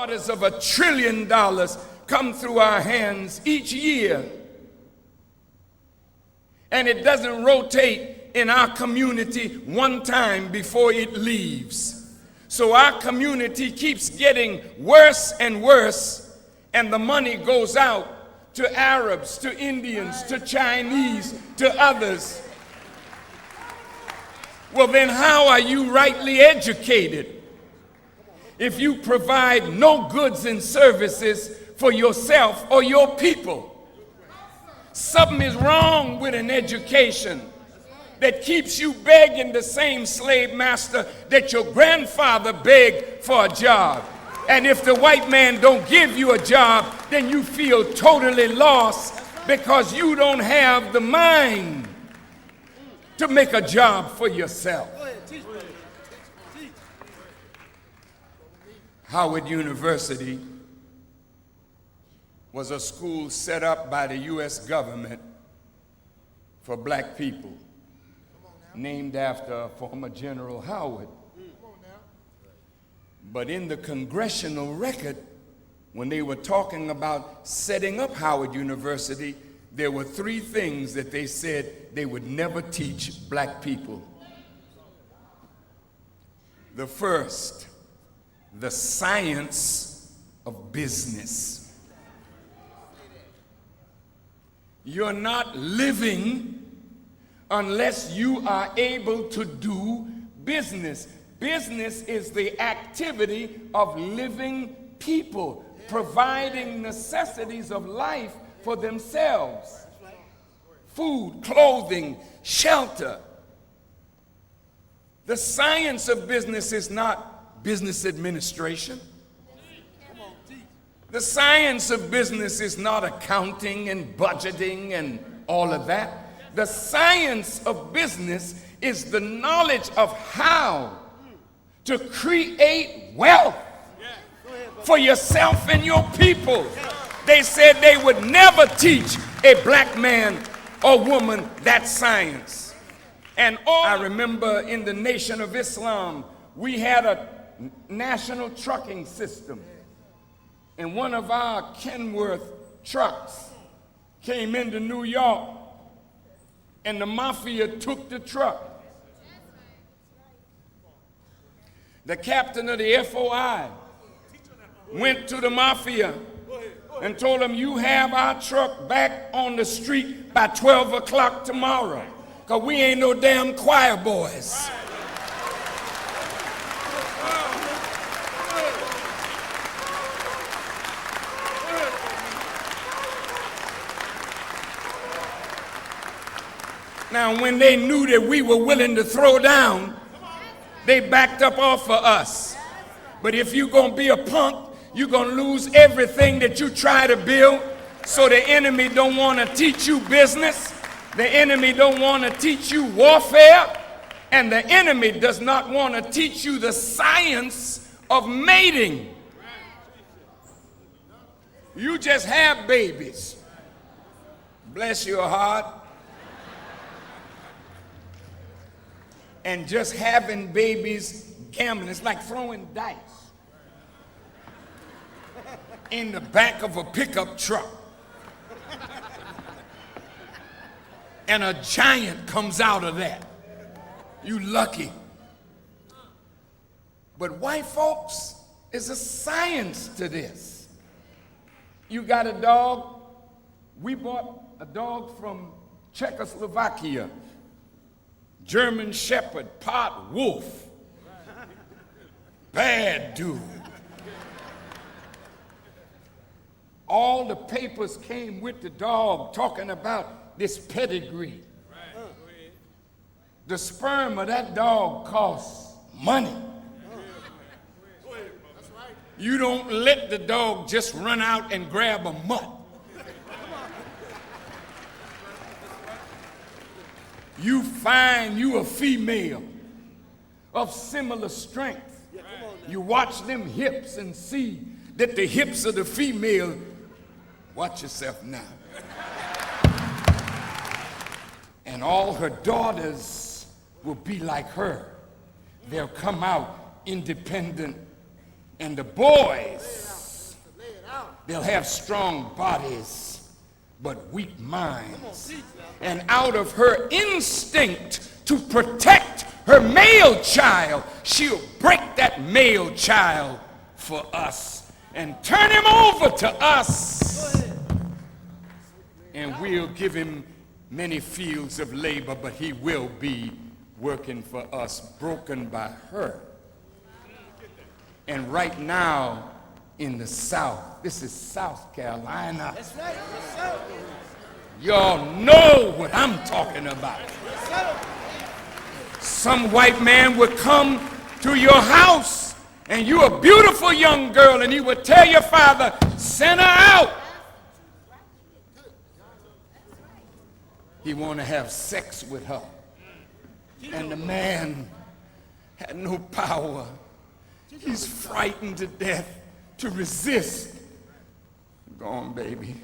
$250 billion come through our hands each year, and it doesn't rotate in our community one time before it leaves. So our community keeps getting worse and worse, and the money goes out to Arabs, to Indians, to Chinese, to others. Well, then how are you rightly educated if you provide no goods and services for yourself or your people? Something is wrong with an education that keeps you begging the same slave master that your grandfather begged for a job. And if the white man don't give you a job, then you feel totally lost because you don't have the mind to make a job for yourself. Howard University was a school set up by the U.S. government for black people, named after former General Howard. But in the congressional record, when they were talking about setting up Howard University, there were three things that they said they would never teach black people. The first, the science of business. You're not living unless you are able to do business. Business is the activity of living people, providing necessities of life for themselves. Food, clothing, shelter. The science of business is not business administration. The science of business is not accounting and budgeting and all of that. The science of business is the knowledge of how to create wealth for yourself and your people. They said they would never teach a black man or woman that science. And I remember in the Nation of Islam, we had a national trucking system. And one of our Kenworth trucks came into New York, and the mafia took the truck. The captain of the FOI went to the mafia and told them, you have our truck back on the street by 12 o'clock tomorrow, because we ain't no damn choir boys. Now, when they knew that we were willing to throw down, they backed up off of us. But if you're going to be a punk, you're going to lose everything that you try to build. So the enemy don't want to teach you business. The enemy don't want to teach you warfare. And the enemy does not want to teach you the science of mating. You just have babies. Bless your heart. And just having babies gambling, it's like throwing dice in the back of a pickup truck. And a giant comes out of that. You lucky. But white folks, is a science to this. You got a dog. We bought a dog from Czechoslovakia. German Shepherd, pot wolf. Bad dude. All the papers came with the dog talking about this pedigree. The sperm of that dog costs money. You don't let the dog just run out and grab a mutt. You find you a female of similar strength. You watch them hips and see that the hips of the female, watch yourself now. And all her daughters will be like her. They'll come out independent. And the boys They'll have strong bodies, but weak minds. And out of her instinct to protect her male child, she'll break that male child for us and turn him over to us. And we'll give him many fields of labor, but he will be working for us, broken by her. And right now in the South, this is South Carolina. That's right. Yes, sir. Y'all know what I'm talking about. Yes, sir. Some white man would come to your house and you a beautiful young girl and he would tell your father, send her out. He want to have sex with her. And the man had no power. He's frightened to death to resist. Go on, baby.